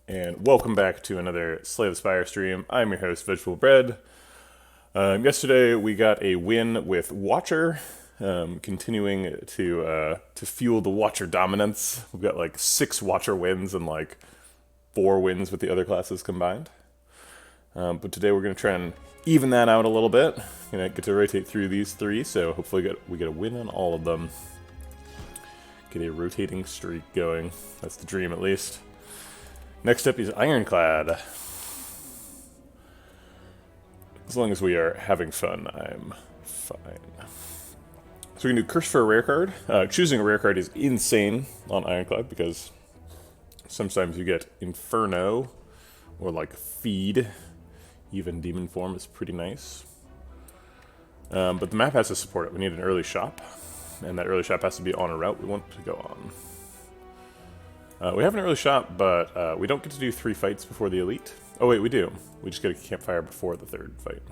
and welcome back to another Slay the Spire stream. I'm your host, Vegetable Bread. Yesterday we got a win with Watcher, continuing to fuel the Watcher dominance. We've got like 6 Watcher wins and like 4 wins with the other classes combined. But today we're going to try and even that out a little bit. Gonna get to rotate through these 3, so hopefully we get a win on all of them. Get a rotating streak going. That's the dream, at least. Next up is Ironclad. As long as we are having fun, I'm fine. So we can do Curse for a rare card. Choosing a rare card is insane on Ironclad because sometimes you get Inferno or like Feed. Even Demon Form is pretty nice. But the map has to support it. We need an early shop, and that early shop has to be on a route we want to go on. We have an early shop, but we don't get to do 3 fights before the elite. Oh wait, we do. We just get a campfire before the 3rd fight.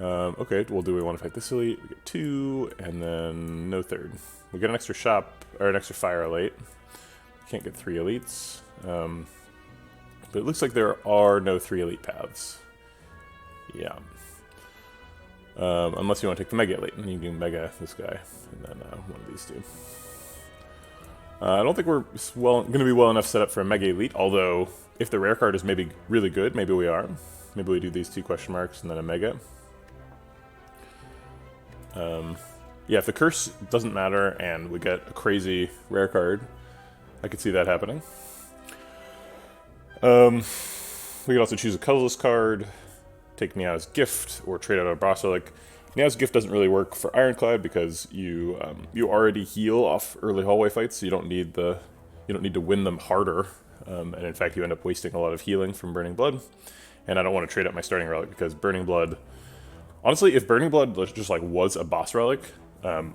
Okay, well, do we want to fight this elite? We get 2, and then no 3rd. We get an extra shop, or an extra fire late. Can't get 3 elites. But it looks like there are no 3 elite paths. Yeah. Unless you want to take the Mega Elite, and you can Mega this guy, and then one of these 2. I don't think we're going to be well enough set up for a Mega Elite, although if the rare card is maybe really good, maybe we are. Maybe we do these 2 question marks and then a Mega. Yeah, if the curse doesn't matter and we get a crazy rare card, I could see that happening. We could also choose a colorless card, take Neow's Gift, or trade out a boss relic. Neow's Gift doesn't really work for Ironclad because you already heal off early hallway fights, so you don't need to win them harder. And in fact, you end up wasting a lot of healing from Burning Blood. And I don't want to trade out my starting relic because Burning Blood. Honestly, if Burning Blood just like was a boss relic,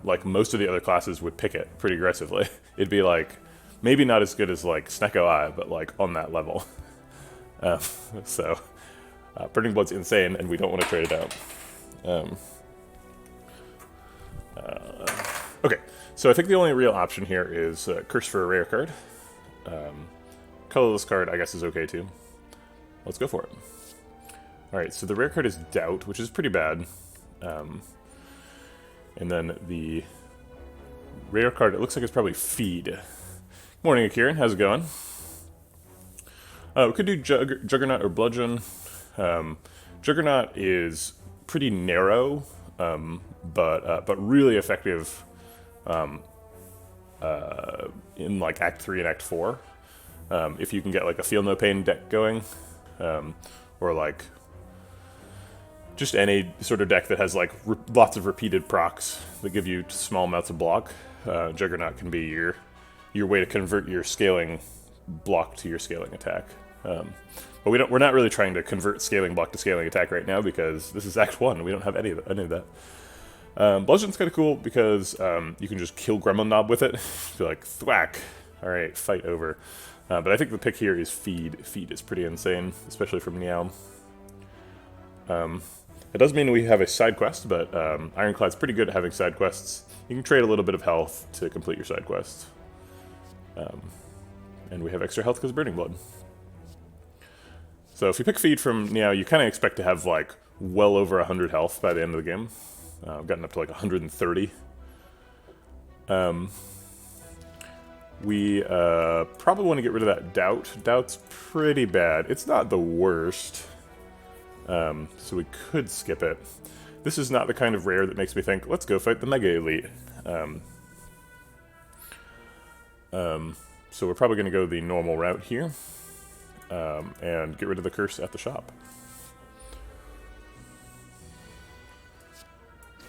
like most of the other classes would pick it pretty aggressively. It'd be like maybe not as good as like Snecko Eye, but like on that level. So Burning Blood's insane, and we don't want to trade it out. Okay, so I think the only real option here is Curse for a rare card. Colorless card, I guess, is okay too. Let's go for it. Alright, so the rare card is Doubt, which is pretty bad. And then the rare card, it looks like it's probably Feed. Morning, Akiran, how's it going? We could do Juggernaut or Bludgeon. Juggernaut is pretty narrow, but really effective in like Act 3 and Act 4. If you can get like a Feel No Pain deck going, or like just any sort of deck that has like lots of repeated procs that give you small amounts of block, Juggernaut can be your way to convert your scaling block to your scaling attack. But we're not really trying to convert scaling block to scaling attack right now because this is Act 1. We don't have any of that. Bludgeon's kind of cool because you can just kill Gremlin Knob with it. Be like, thwack. Alright, fight over. But I think the pick here is Feed. Feed is pretty insane, especially from Neow. It does mean we have a side quest, but Ironclad's pretty good at having side quests. You can trade a little bit of health to complete your side quest. And we have extra health because of Burning Blood. So if you pick Feed from Neow, you kind of expect to have like well over 100 health by the end of the game. I've gotten up to like 130. We probably want to get rid of that Doubt. Doubt's pretty bad. It's not the worst. So we could skip it. This is not the kind of rare that makes me think, let's go fight the Mega Elite. So we're probably going to go the normal route here. And get rid of the curse at the shop.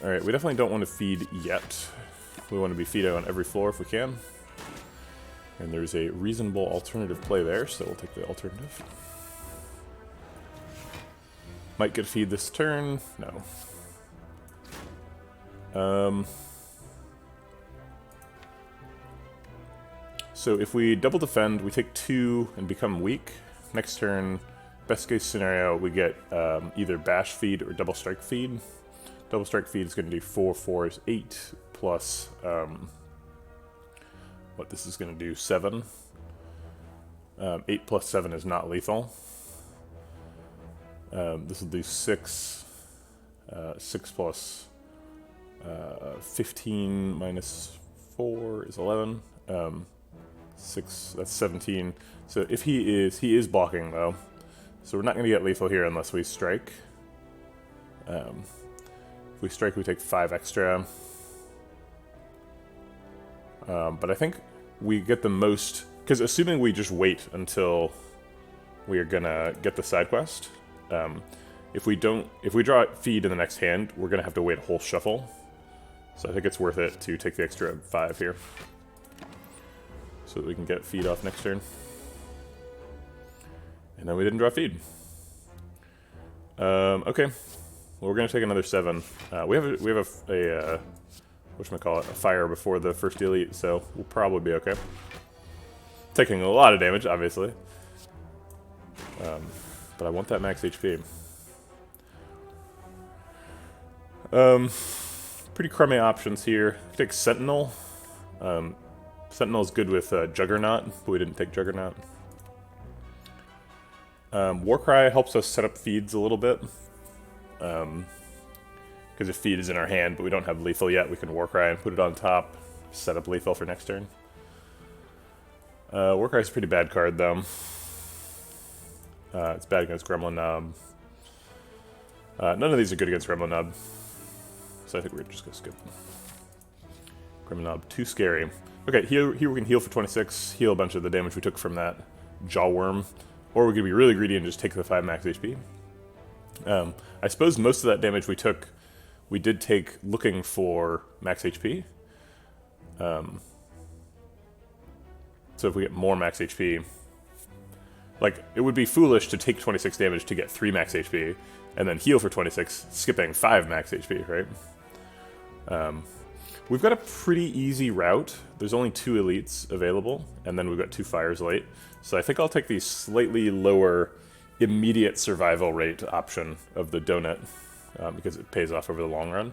Alright, we definitely don't want to feed yet. We want to be feed-out on every floor if we can. And there's a reasonable alternative play there, so we'll take the alternative. Might get a feed this turn. No. So if we double defend, we take 2 and become weak. Next turn, best case scenario, we get either bash feed or double strike feed. Double strike feed is going to do 4 4s, 8 plus what this is going to do, 7. 8 plus 7 is not lethal. This will do 6. 6 plus 15 minus 4 is 11. 6, that's 17. So if he is blocking though. So we're not going to get lethal here unless we strike. If we strike, we take 5 extra. But I think we get the most, because assuming we just wait until we are gonna get the side quest, if we draw feed in the next hand, we're gonna have to wait a whole shuffle. So I think it's worth it to take the extra 5 here, so that we can get feed off next turn. And then we didn't draw feed. Okay, well we're gonna take another 7. We have a whatchamacallit, a fire before the first elite, so we'll probably be okay. Taking a lot of damage, obviously. But I want that max HP. Pretty crummy options here. Take Sentinel. Sentinel's good with Juggernaut, but we didn't take Juggernaut. Warcry helps us set up feeds a little bit. Because if feed is in our hand, but we don't have lethal yet, we can Warcry and put it on top, set up lethal for next turn. Warcry is a pretty bad card, though. It's bad against Gremlin Knob. None of these are good against Gremlin Knob, so I think we're just going to skip. Gremlin Knob, too scary. Okay, here we can heal for 26, heal a bunch of the damage we took from that Jawworm, or we could be really greedy and just take the 5 max HP. I suppose most of that damage we took, we did take looking for max HP. So if we get more max HP, like, it would be foolish to take 26 damage to get 3 max HP, and then heal for 26, skipping 5 max HP, right? We've got a pretty easy route. There's only 2 elites available, and then we've got 2 fires late. So I think I'll take the slightly lower immediate survival rate option of the donut, because it pays off over the long run.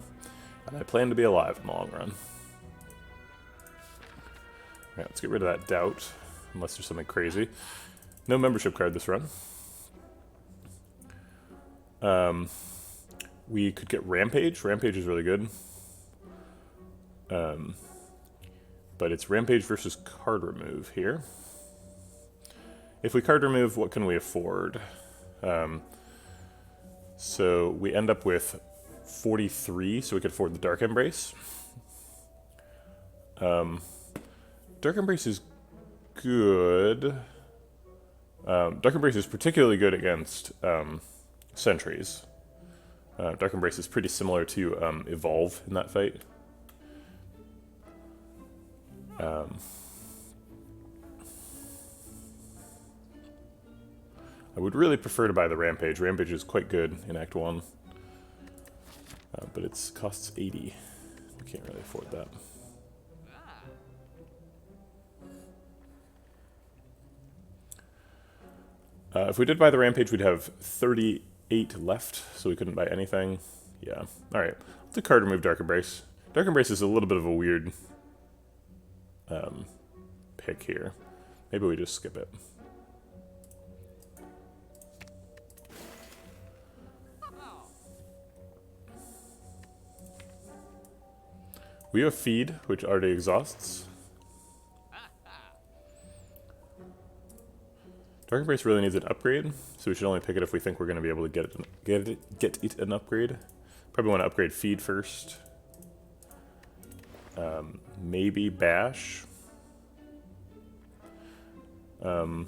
And I plan to be alive in the long run. Alright, let's get rid of that doubt, unless there's something crazy. No membership card this run. We could get Rampage. Rampage is really good. But it's Rampage versus card remove here. If we card remove, what can we afford? So we end up with 43, so we could afford the Dark Embrace. Dark Embrace is good. Dark Embrace is particularly good against sentries. Dark Embrace is pretty similar to Evolve in that fight. I would really prefer to buy the Rampage. Rampage is quite good in Act 1. But it costs 80. We can't really afford that. If we did buy the Rampage, we'd have 38 left, so we couldn't buy anything. Yeah. Alright. Let's card remove Dark Embrace. Dark Embrace is a little bit of a weird pick here. Maybe we just skip it. We have Feed, which already exhausts. Dark Embrace really needs an upgrade, so we should only pick it if we think we're going to be able to get it an upgrade. Probably want to upgrade Feed first. Maybe Bash. Dark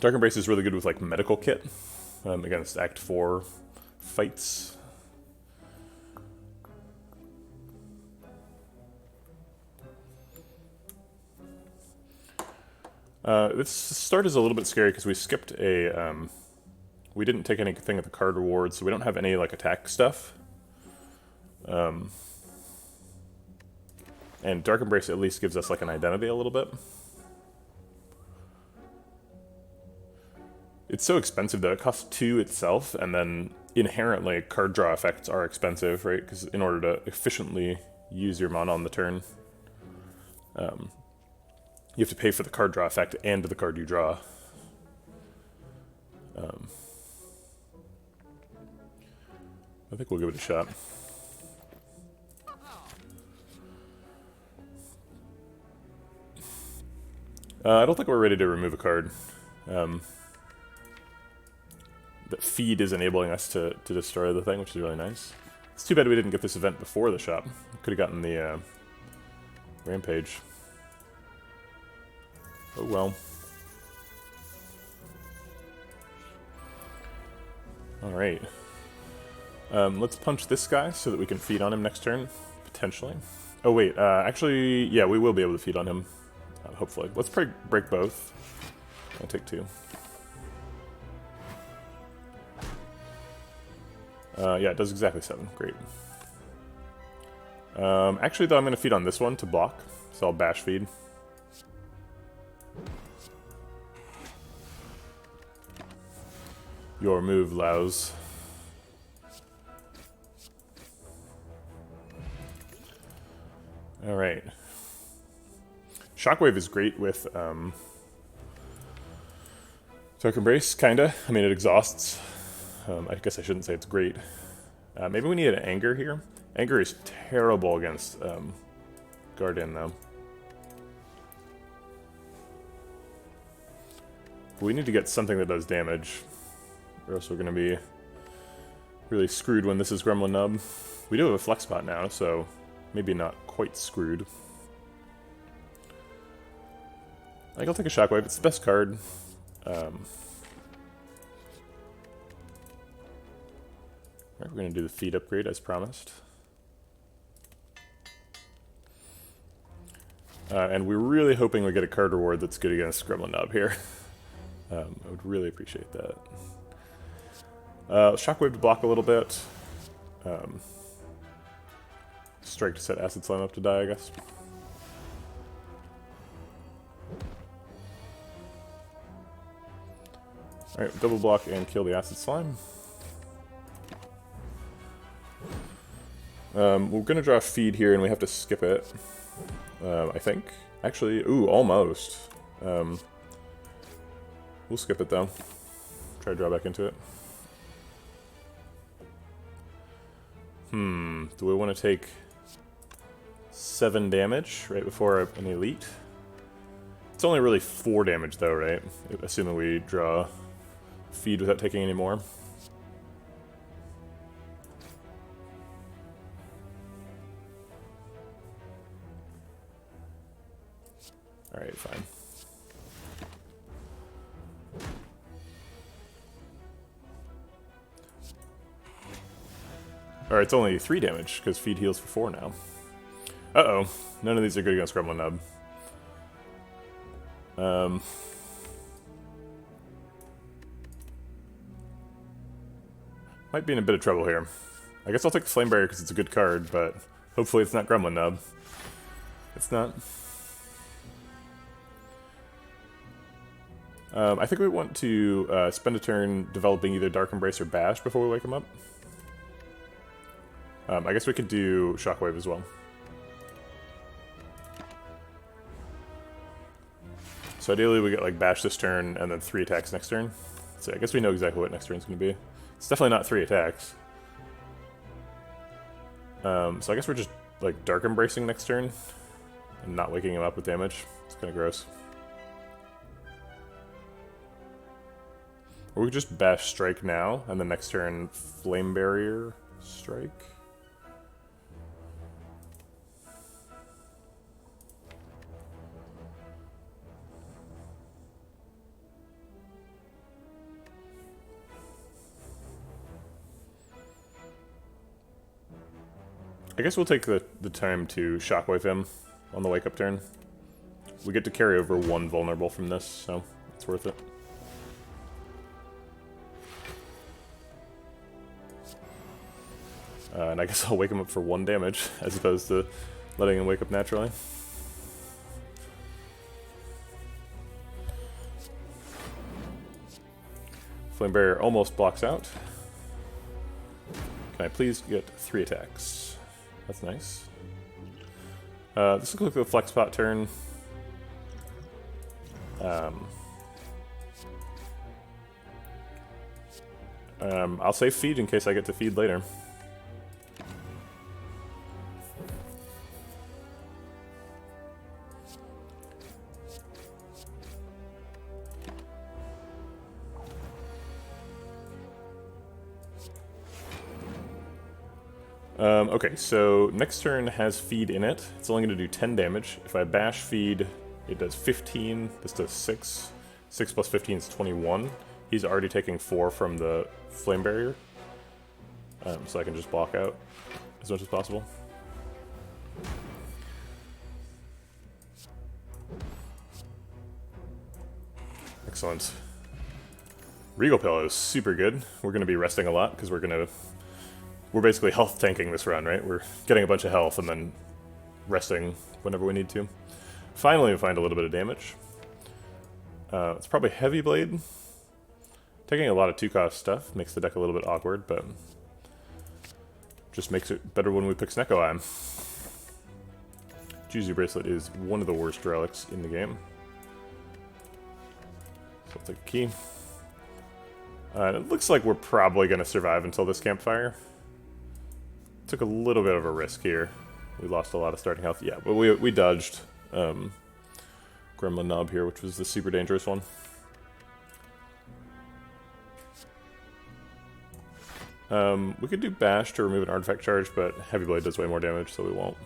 Embrace is really good with like Medical Kit against Act 4 fights. This start is a little bit scary because we skipped a, we didn't take anything at the card rewards, so we don't have any like attack stuff. And Dark Embrace at least gives us like an identity a little bit. It's so expensive though, it costs 2 itself, and then inherently card draw effects are expensive, right? Because in order to efficiently use your mana on the turn. You have to pay for the card draw effect and the card you draw. I think we'll give it a shot. I don't think we're ready to remove a card. The feed is enabling us to destroy the thing, which is really nice. It's too bad we didn't get this event before the shop. Could have gotten the rampage. Oh well. Alright. Let's punch this guy so that we can feed on him next turn, potentially. Oh wait, actually, yeah, we will be able to feed on him, hopefully. Let's break both. I'll take 2. Yeah, it does exactly 7. Great. Actually, though, I'm going to feed on this one to block, so I'll bash feed. Your move, Laos. Alright. Shockwave is great with Dark Embrace, kinda. I mean, it exhausts. I guess I shouldn't say it's great. Maybe we need an Anger here. Anger is terrible against Guardian, though. But we need to get something that does damage, or else we're going to be really screwed when this is Gremlin Nub. We do have a flex spot now, so maybe not quite screwed. I think I'll take a Shockwave. It's the best card. Right, we're going to do the feed upgrade as promised. And we're really hoping we get a card reward that's good against Gremlin Nub here. I would really appreciate that. Shockwave to block a little bit. Strike to set Acid Slime up to die, I guess. Alright, double block and kill the Acid Slime. We're going to draw a feed here and we have to skip it. I think. Actually, ooh, almost. We'll skip it though. Try to draw back into it. Do we want to take 7 damage right before an elite? It's only really 4 damage though, right? Assuming we draw feed without taking any more. Alright, fine. Alright, it's only 3 damage, because feed heals for 4 now. Uh-oh. None of these are good against Gremlin Nub. Might be in a bit of trouble here. I guess I'll take the Flame Barrier because it's a good card, but hopefully it's not Gremlin Nub. It's not. I think we want to spend a turn developing either Dark Embrace or Bash before we wake him up. I guess we could do Shockwave as well. So ideally we get like Bash this turn and then 3 attacks next turn. So I guess we know exactly what next turn's going to be. It's definitely not 3 attacks. So I guess we're just like Dark Embracing next turn and not waking him up with damage. It's kind of gross. Or we could just Bash Strike now, and then next turn Flame Barrier Strike. I guess we'll take the time to Shockwave him on the wake up turn. We get to carry over 1 vulnerable from this, so it's worth it. And I guess I'll wake him up for 1 damage, as opposed to letting him wake up naturally. Flame Barrier almost blocks out. Can I please get 3 attacks? That's nice. This looks like the flex pot turn. I'll save feed in case I get to feed later. Okay, so next turn has feed in it. It's only going to do 10 damage. If I bash feed, it does 15. This does 6. 6 plus 15 is 21. He's already taking 4 from the flame barrier. So I can just block out as much as possible. Excellent. Regal Pillow is super good. We're going to be resting a lot because we're basically health tanking this run, right? We're getting a bunch of health and then resting whenever we need to. Finally, we find a little bit of damage. It's probably Heavy Blade. Taking a lot of 2-cost stuff makes the deck a little bit awkward, but just makes it better when we pick Snecko Eye. Juicy Bracelet is one of the worst relics in the game. So I'll take a key. It looks like we're probably going to survive until this campfire. Took a little bit of a risk here. We lost a lot of starting health. Yeah, but we dodged Gremlin Knob here, which was the super dangerous one. We could do Bash to remove an artifact charge, but Heavy Blade does way more damage, so we won't.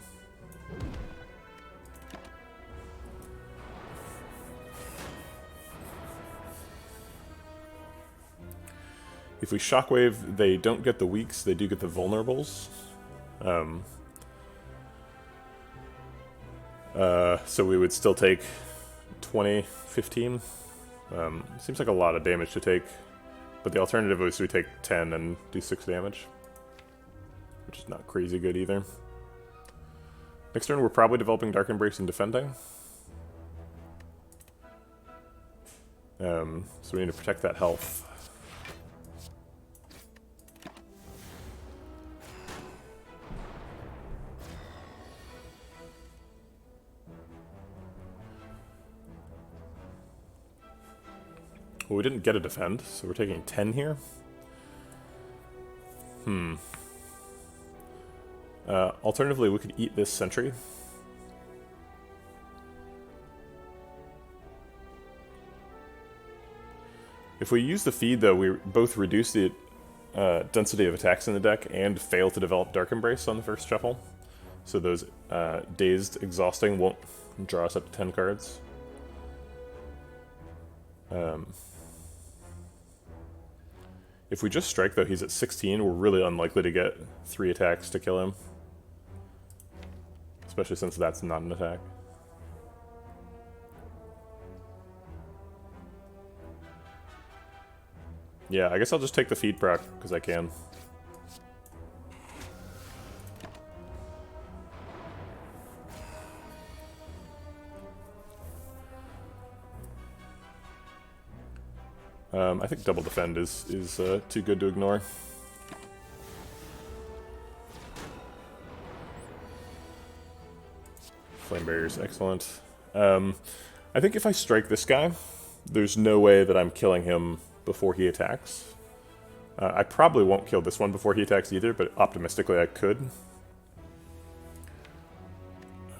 If we Shockwave, they don't get the weaks, they do get the vulnerables. So we would still take 20, 15. Seems like a lot of damage to take, but the alternative is we take 10 and do 6 damage, which is not crazy good either. Next turn we're probably developing Dark Embrace and defending. So we need to protect that health. Well, we didn't get a defend, so we're taking 10 here. Alternatively, we could eat this sentry. If we use the feed, though, we both reduce the density of attacks in the deck and fail to develop Dark Embrace on the first shuffle. So those Dazed Exhausting won't draw us up to 10 cards. If we just strike, though, he's at 16, we're really unlikely to get 3 attacks to kill him. Especially since that's not an attack. Yeah, I guess I'll just take the feed proc, because I can. I think double defend is too good to ignore. Flame barrier's excellent. I think if I strike this guy, there's no way that I'm killing him before he attacks. I probably won't kill this one before he attacks either, but optimistically I could.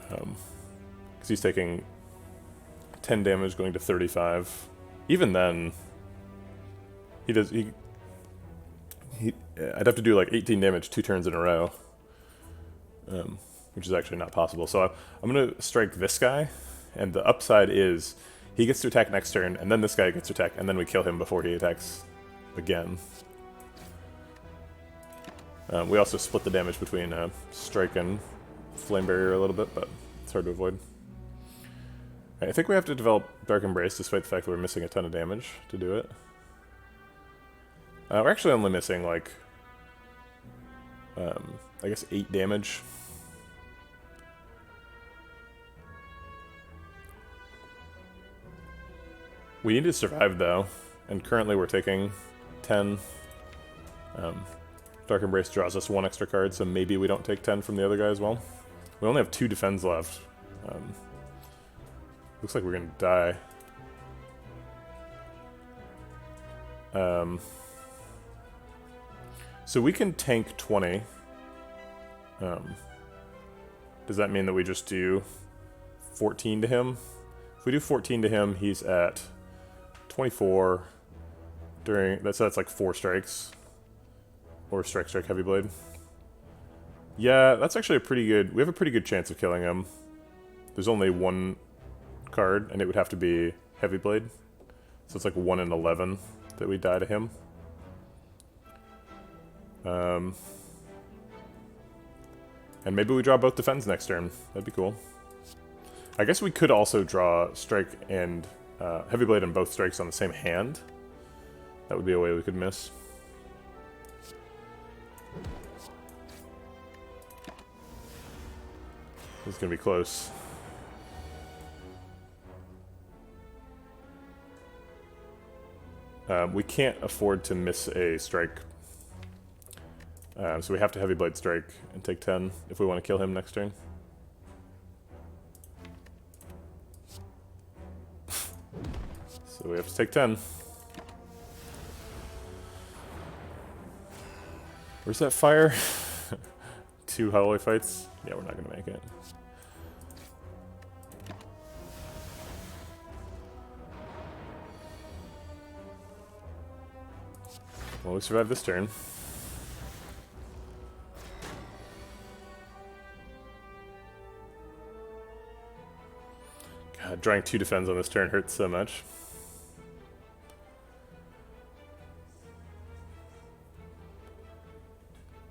Because he's taking 10 damage going to 35. Even then, I'd have to do like 18 damage 2 turns in a row, which is actually not possible. So I'm going to strike this guy, and the upside is he gets to attack next turn, and then this guy gets to attack, and then we kill him before he attacks again. We also split the damage between strike and flame barrier a little bit, but it's hard to avoid. I think we have to develop Dark Embrace, despite the fact that we're missing a ton of damage to do it. We're actually only missing, like, I guess 8 damage. We need to survive, though, and currently we're taking 10. Dark Embrace draws us 1 extra card, so maybe we don't take 10 from the other guy as well. We only have 2 defends left. Looks like we're gonna die. So we can tank 20. Does that mean that we just do 14 to him? If we do 14 to him, he's at 24 during... That's like 4 strikes. Or strike, heavy blade. Yeah, that's actually a pretty good... We have a pretty good chance of killing him. There's only one card, and it would have to be heavy blade. So it's like 1 in 11 that we die to him. And maybe we draw both defense next turn. That'd be cool. I guess we could also draw strike and heavy blade and both strikes on the same hand. That would be a way we could miss. This is gonna be close. We can't afford to miss a strike. So we have to heavy blade strike and take 10 if we want to kill him next turn. So we have to take 10. Where's that fire? 2 Holloway fights? Yeah, we're not going to make it. Well, we survived this turn. God, drawing 2 defense on this turn hurts so much.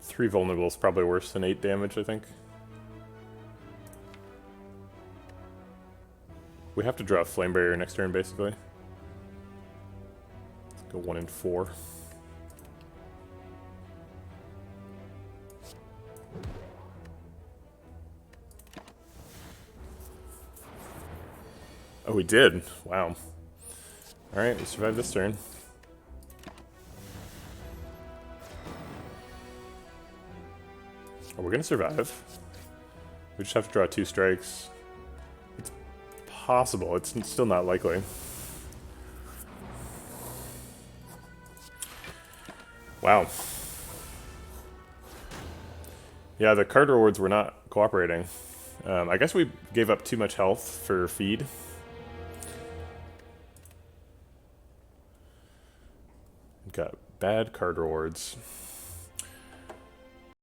Three vulnerable is probably worse than 8 damage, I think. We have to draw a flame barrier next turn, basically. Let's go 1 in 4. Oh, we did. Wow. Alright, we survived this turn. Oh, we're gonna survive. We just have to draw 2 strikes. It's possible. It's still not likely. Wow. Yeah, the card rewards were not cooperating. I guess we gave up too much health for feed. Got bad card rewards.